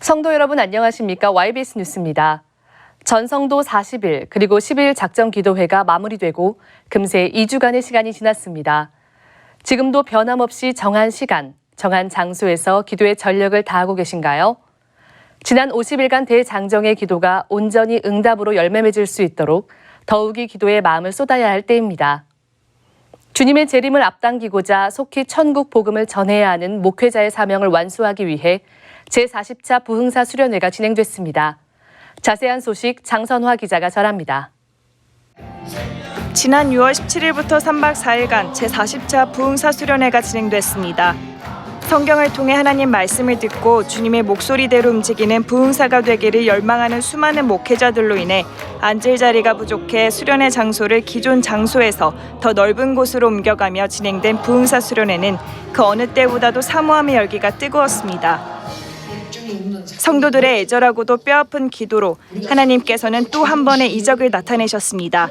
성도 여러분 안녕하십니까? YBS 뉴스입니다. 전성도 40일 그리고 10일 작정 기도회가 마무리되고 금세 2주간의 시간이 지났습니다. 지금도 변함없이 정한 시간, 정한 장소에서 기도에 전력을 다하고 계신가요? 지난 50일간 대장정의 기도가 온전히 응답으로 열매 맺을 수 있도록 더욱이 기도에 마음을 쏟아야 할 때입니다. 주님의 재림을 앞당기고자 속히 천국 복음을 전해야 하는 목회자의 사명을 완수하기 위해 제40차 부흥사 수련회가 진행됐습니다. 자세한 소식 장선화 기자가 전합니다. 지난 6월 17일부터 3박 4일간 제40차 부흥사 수련회가 진행됐습니다. 성경을 통해 하나님 말씀을 듣고 주님의 목소리대로 움직이는 부흥사가 되기를 열망하는 수많은 목회자들로 인해 앉을 자리가 부족해 수련회 장소를 기존 장소에서 더 넓은 곳으로 옮겨가며 진행된 부흥사 수련회는 그 어느 때보다도 사모함의 열기가 뜨거웠습니다. 성도들의 애절하고도 뼈아픈 기도로 하나님께서는 또 한 번의 이적을 나타내셨습니다.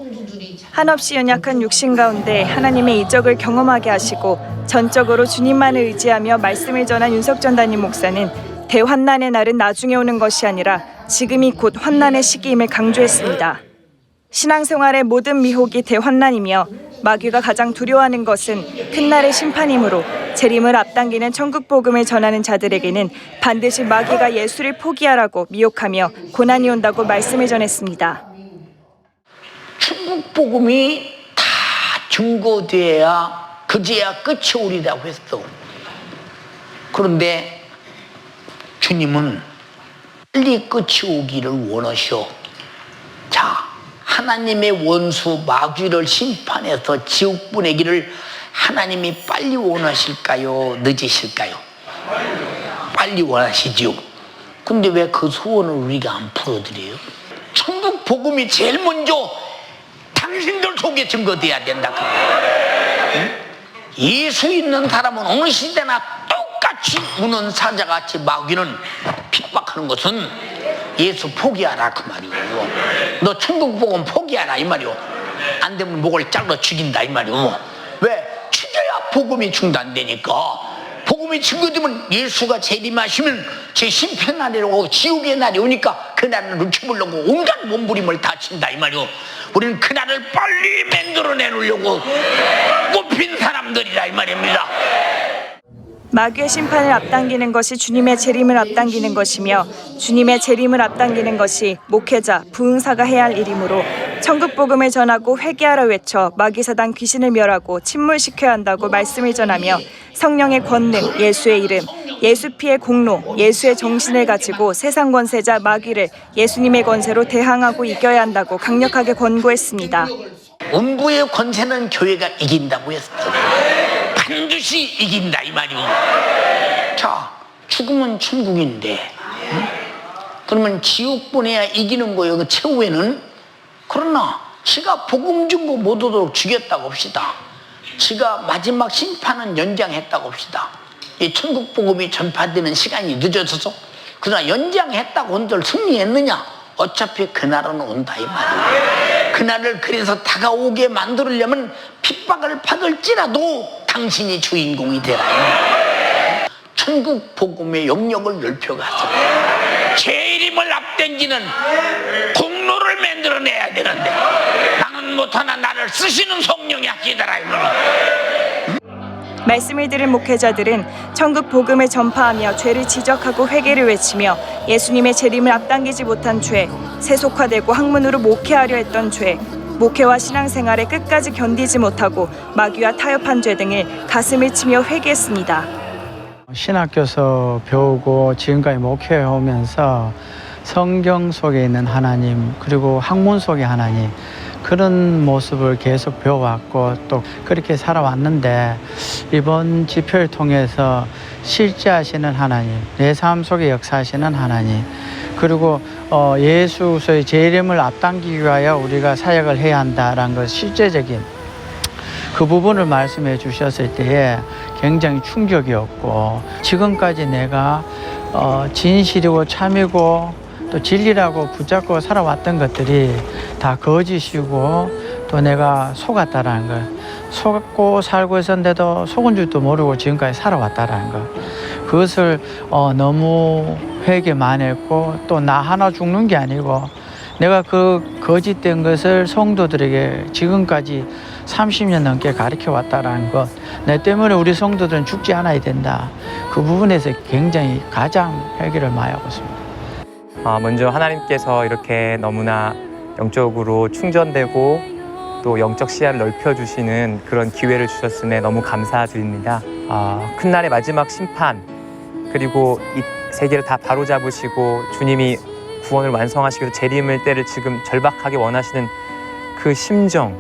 한없이 연약한 육신 가운데 하나님의 이적을 경험하게 하시고 전적으로 주님만을 의지하며 말씀을 전한 윤석전 담임 목사는 대환난의 날은 나중에 오는 것이 아니라 지금이 곧 환난의 시기임을 강조했습니다. 신앙생활의 모든 미혹이 대환난이며 마귀가 가장 두려워하는 것은 큰 날의 심판이므로 재림을 앞당기는 천국 복음을 전하는 자들에게는 반드시 마귀가 예수를 포기하라고 미혹하며 고난이 온다고 말씀을 전했습니다. 천국 복음이 다 증거돼야 그제야 끝이 오리라고 했어. 그런데 주님은 빨리 끝이 오기를 원하셔. 자, 하나님의 원수 마귀를 심판해서 지옥 보내기를 하나님이 빨리 원하실까요? 늦으실까요? 빨리 원하시지요. 근데 왜 그 소원을 우리가 안 풀어드려요? 천국 복음이 제일 먼저 당신들 속에 증거돼야 된다. 응? 예수 있는 사람은 어느 시대나 똑같이 우는 사자같이 마귀는 핍박하는 것은 예수 포기하라 그 말이오. 너 천국 복음 포기하라 이 말이오. 안 되면 목을 잘라 죽인다 이 말이오. 왜? 죽여야 복음이 중단되니까. 복음이 증거되면 예수가 재림하시면 제 심판날이 오고 지옥의 날이 오니까 그날을 늦춰보려고 온갖 몸부림을 다 친다 이 말이오. 우리는 그날을 빨리 만들어내려고 뽑힌 사람들이라 이 말입니다. 마귀의 심판을 앞당기는 것이 주님의 재림을 앞당기는 것이며 주님의 재림을 앞당기는 것이 목회자, 부흥사가 해야 할 일이므로 천국 복음을 전하고 회개하라 외쳐 마귀사단 귀신을 멸하고 침몰시켜야 한다고 말씀을 전하며 성령의 권능, 예수의 이름, 예수 피의 공로, 예수의 정신을 가지고 세상 권세자 마귀를 예수님의 권세로 대항하고 이겨야 한다고 강력하게 권고했습니다. 음부의 권세는 교회가 이긴다고 했어요. 반드시 이긴다 이 말이오. 자, 죽으면 천국인데 그러면 지옥 보내야 이기는 거예요. 그 최후에는. 그러나 지가 복음 증거 못 오도록 죽였다고 합시다. 지가 마지막 심판은 연장했다고 합시다. 이 천국 복음이 전파되는 시간이 늦어져서 그러나 연장했다고 한들 승리했느냐? 어차피 그날은 온다 이 말이에요. 그날을 그래서 다가오게 만들려면 핍박을 받을지라도 당신이 주인공이 되라. 천국 복음의 영역을 넓혀가서 재림을 앞당기는 공로를 만들어내야 되는데 나는 못하나 나를 쓰시는 성령이 아끼더라. 말씀을 들은 목회자들은 천국 복음을 전파하며 죄를 지적하고 회개를 외치며 예수님의 재림을 앞당기지 못한 죄, 세속화되고 학문으로 목회하려 했던 죄, 목회와 신앙생활에 끝까지 견디지 못하고 마귀와 타협한 죄 등을 가슴을 치며 회개했습니다. 신학교에서 배우고 지금까지 목회해오면서 성경 속에 있는 하나님 그리고 학문 속의 하나님 그런 모습을 계속 배워왔고 또 그렇게 살아왔는데 이번 집회를 통해서 실제 하시는 하나님, 내 삶 속에 역사하시는 하나님 그리고 예수의 재림을 앞당기기 위하여 우리가 사역을 해야 한다는 것 실제적인 그 부분을 말씀해 주셨을 때에 굉장히 충격이었고 지금까지 내가 진실이고 참이고 또 진리라고 붙잡고 살아왔던 것들이 다 거짓이고 또 내가 속았다라는 것 속고 살고 있었는데도 속은 줄도 모르고 지금까지 살아왔다라는 것 그것을 너무 회개만 했고 또 나 하나 죽는 게 아니고 내가 그 거짓된 것을 성도들에게 지금까지 30년 넘게 가르쳐 왔다라는 것, 내 때문에 우리 성도들은 죽지 않아야 된다. 그 부분에서 굉장히 가장 회개를 많이 하고 있습니다. 먼저 하나님께서 이렇게 너무나 영적으로 충전되고 또 영적 시야를 넓혀주시는 그런 기회를 주셨음에 너무 감사드립니다. 큰 날의 마지막 심판, 그리고 이 세계를 다 바로잡으시고 주님이 구원을 완성하시기 위해서 재림을 때를 지금 절박하게 원하시는 그 심정,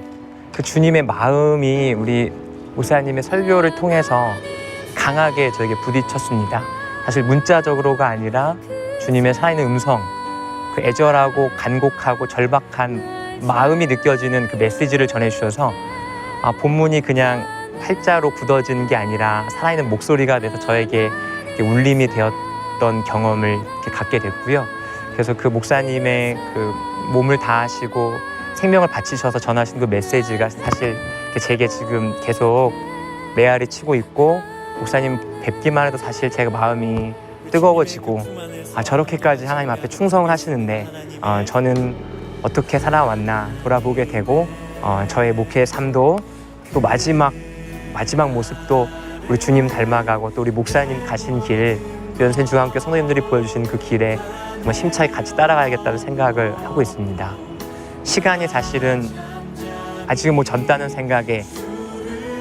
그 주님의 마음이 우리 목사님의 설교를 통해서 강하게 저에게 부딪혔습니다. 사실 문자적으로가 아니라 주님의 살아있는 음성, 그 애절하고 간곡하고 절박한 마음이 느껴지는 그 메시지를 전해주셔서 본문이 그냥 팔자로 굳어지는 게 아니라 살아있는 목소리가 돼서 저에게 울림이 되었던 경험을 이렇게 갖게 됐고요. 그래서 그 목사님의 그 몸을 다하시고 생명을 바치셔서 전하신 그 메시지가 사실 제게 지금 계속 메아리 치고 있고, 목사님 뵙기만 해도 사실 제가 마음이 뜨거워지고 저렇게까지 하나님 앞에 충성을 하시는데 저는 어떻게 살아왔나 돌아보게 되고, 저의 목회의 삶도 또 마지막 모습도 우리 주님 닮아가고 또 우리 목사님 가신 길, 연세중앙교 성도님들이 보여주신 그 길에 정말 심차게 같이 따라가야겠다는 생각을 하고 있습니다. 시간이 사실은 아직은 젊다는 생각에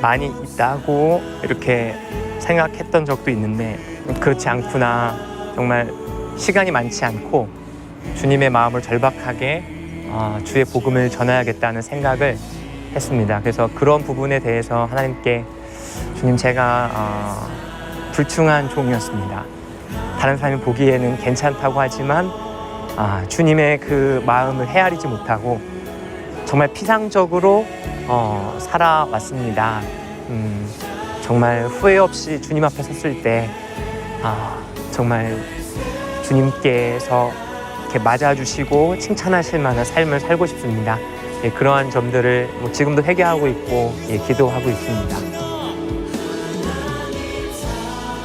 많이 있다고 이렇게 생각했던 적도 있는데 그렇지 않구나. 정말 시간이 많지 않고 주님의 마음을 절박하게 주의 복음을 전해야겠다는 생각을 했습니다. 그래서 그런 부분에 대해서 하나님께 주님, 제가 불충한 종이었습니다. 다른 사람이 보기에는 괜찮다고 하지만 주님의 그 마음을 헤아리지 못하고 정말 피상적으로 살아왔습니다. 정말 후회 없이 주님 앞에 섰을 때 정말 주님께서 이렇게 맞아주시고 칭찬하실 만한 삶을 살고 싶습니다. 그러한 점들을 지금도 회개하고 있고 기도하고 있습니다.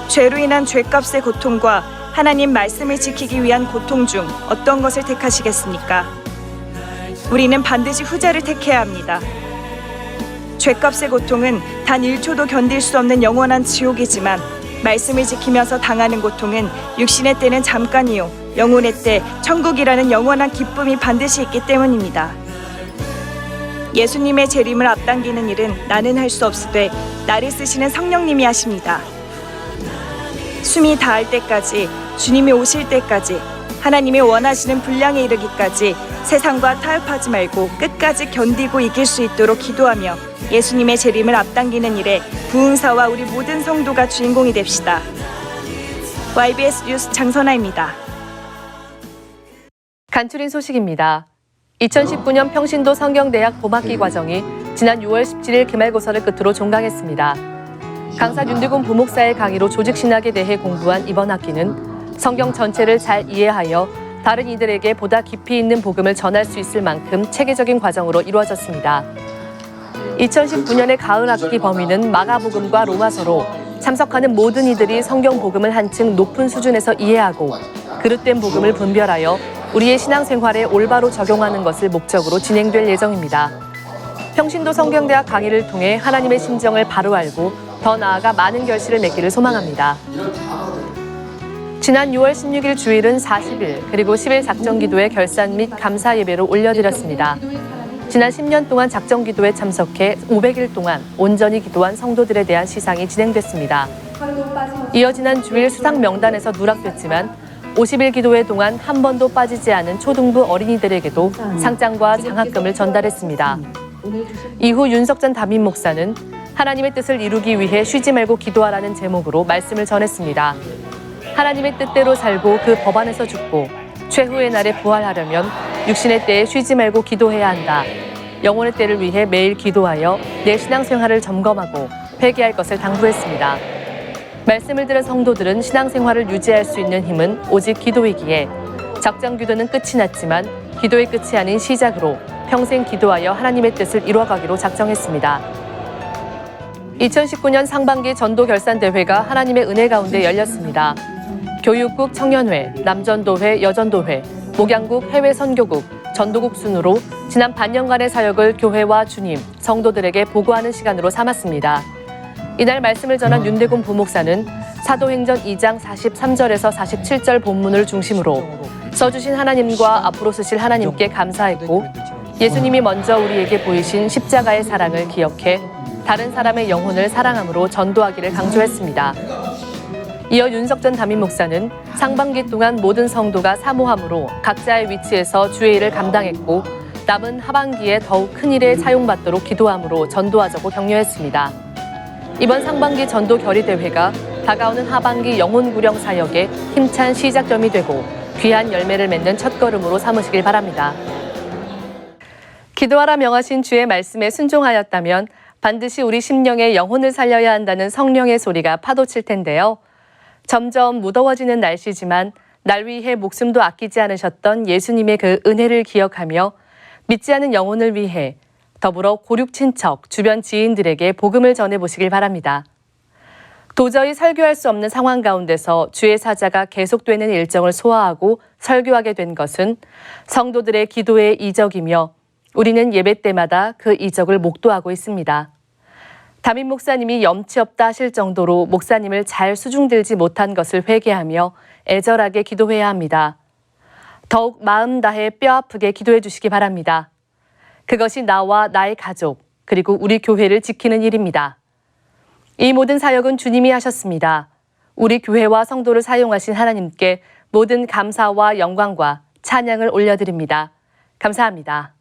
죄로 인한 죄값의 고통과 하나님 말씀을 지키기 위한 고통 중 어떤 것을 택하시겠습니까? 우리는 반드시 후자를 택해야 합니다. 죄값의 고통은 단 1초도 견딜 수 없는 영원한 지옥이지만, 말씀을 지키면서 당하는 고통은 육신의 때는 잠깐이요 영혼의 때 천국이라는 영원한 기쁨이 반드시 있기 때문입니다. 예수님의 재림을 앞당기는 일은 나는 할 수 없으되 나를 쓰시는 성령님이 하십니다. 숨이 닿을 때까지, 주님이 오실 때까지, 하나님이 원하시는 분량에 이르기까지 세상과 타협하지 말고 끝까지 견디고 이길 수 있도록 기도하며 예수님의 재림을 앞당기는 일에 부흥사와 우리 모든 성도가 주인공이 됩시다. YBS 뉴스 장선아입니다. 간추린 소식입니다. 2019년 평신도 성경대학 봄학기 과정이 지난 6월 17일 기말고사를 끝으로 종강했습니다. 강사 윤대곤 부목사의 강의로 조직신학에 대해 공부한 이번 학기는 성경 전체를 잘 이해하여 다른 이들에게 보다 깊이 있는 복음을 전할 수 있을 만큼 체계적인 과정으로 이루어졌습니다. 2019년의 가을 학기 범위는 마가복음과 로마서로 참석하는 모든 이들이 성경 복음을 한층 높은 수준에서 이해하고 그릇된 복음을 분별하여 우리의 신앙생활에 올바로 적용하는 것을 목적으로 진행될 예정입니다. 평신도 성경대학 강의를 통해 하나님의 심정을 바로 알고 더 나아가 많은 결실을 맺기를 소망합니다. 지난 6월 16일 주일은 40일 그리고 10일 작정기도의 결산 및 감사 예배로 올려드렸습니다. 지난 10년 동안 작정기도에 참석해 500일 동안 온전히 기도한 성도들에 대한 시상이 진행됐습니다. 이어 지난 주일 수상 명단에서 누락됐지만 50일 기도회 동안 한 번도 빠지지 않은 초등부 어린이들에게도 상장과 장학금을 전달했습니다. 이후 윤석전 담임 목사는 하나님의 뜻을 이루기 위해 쉬지 말고 기도하라는 제목으로 말씀을 전했습니다. 하나님의 뜻대로 살고 그 법 안에서 죽고 최후의 날에 부활하려면 육신의 때에 쉬지 말고 기도해야 한다. 영혼의 때를 위해 매일 기도하여 내 신앙생활을 점검하고 회개할 것을 당부했습니다. 말씀을 들은 성도들은 신앙생활을 유지할 수 있는 힘은 오직 기도이기에 작정기도는 끝이 났지만 기도의 끝이 아닌 시작으로 평생 기도하여 하나님의 뜻을 이루어가기로 작정했습니다. 2019년 상반기 전도 결산 대회가 하나님의 은혜 가운데 열렸습니다. 교육국 청년회, 남전도회, 여전도회, 목양국 해외 선교국, 전도국 순으로 지난 반년간의 사역을 교회와 주님, 성도들에게 보고하는 시간으로 삼았습니다. 이날 말씀을 전한 윤대곤 부목사는 사도행전 2장 43절에서 47절 본문을 중심으로 써주신 하나님과 앞으로 쓰실 하나님께 감사했고 예수님이 먼저 우리에게 보이신 십자가의 사랑을 기억해 다른 사람의 영혼을 사랑함으로 전도하기를 강조했습니다. 이어 윤석전 담임 목사는 상반기 동안 모든 성도가 사모함으로 각자의 위치에서 주의 일을 감당했고 남은 하반기에 더욱 큰 일에 사용받도록 기도함으로 전도하자고 격려했습니다. 이번 상반기 전도 결의대회가 다가오는 하반기 영혼구령 사역의 힘찬 시작점이 되고 귀한 열매를 맺는 첫걸음으로 삼으시길 바랍니다. 기도하라 명하신 주의 말씀에 순종하였다면 반드시 우리 심령의 영혼을 살려야 한다는 성령의 소리가 파도칠 텐데요. 점점 무더워지는 날씨지만 날 위해 목숨도 아끼지 않으셨던 예수님의 그 은혜를 기억하며 믿지 않은 영혼을 위해 더불어 고륙 친척, 주변 지인들에게 복음을 전해보시길 바랍니다. 도저히 설교할 수 없는 상황 가운데서 주의 사자가 계속되는 일정을 소화하고 설교하게 된 것은 성도들의 기도의 이적이며 우리는 예배 때마다 그 이적을 목도하고 있습니다. 담임 목사님이 염치 없다 하실 정도로 목사님을 잘 수중들지 못한 것을 회개하며 애절하게 기도해야 합니다. 더욱 마음 다해 뼈 아프게 기도해 주시기 바랍니다. 그것이 나와 나의 가족, 그리고 우리 교회를 지키는 일입니다. 이 모든 사역은 주님이 하셨습니다. 우리 교회와 성도를 사용하신 하나님께 모든 감사와 영광과 찬양을 올려드립니다. 감사합니다.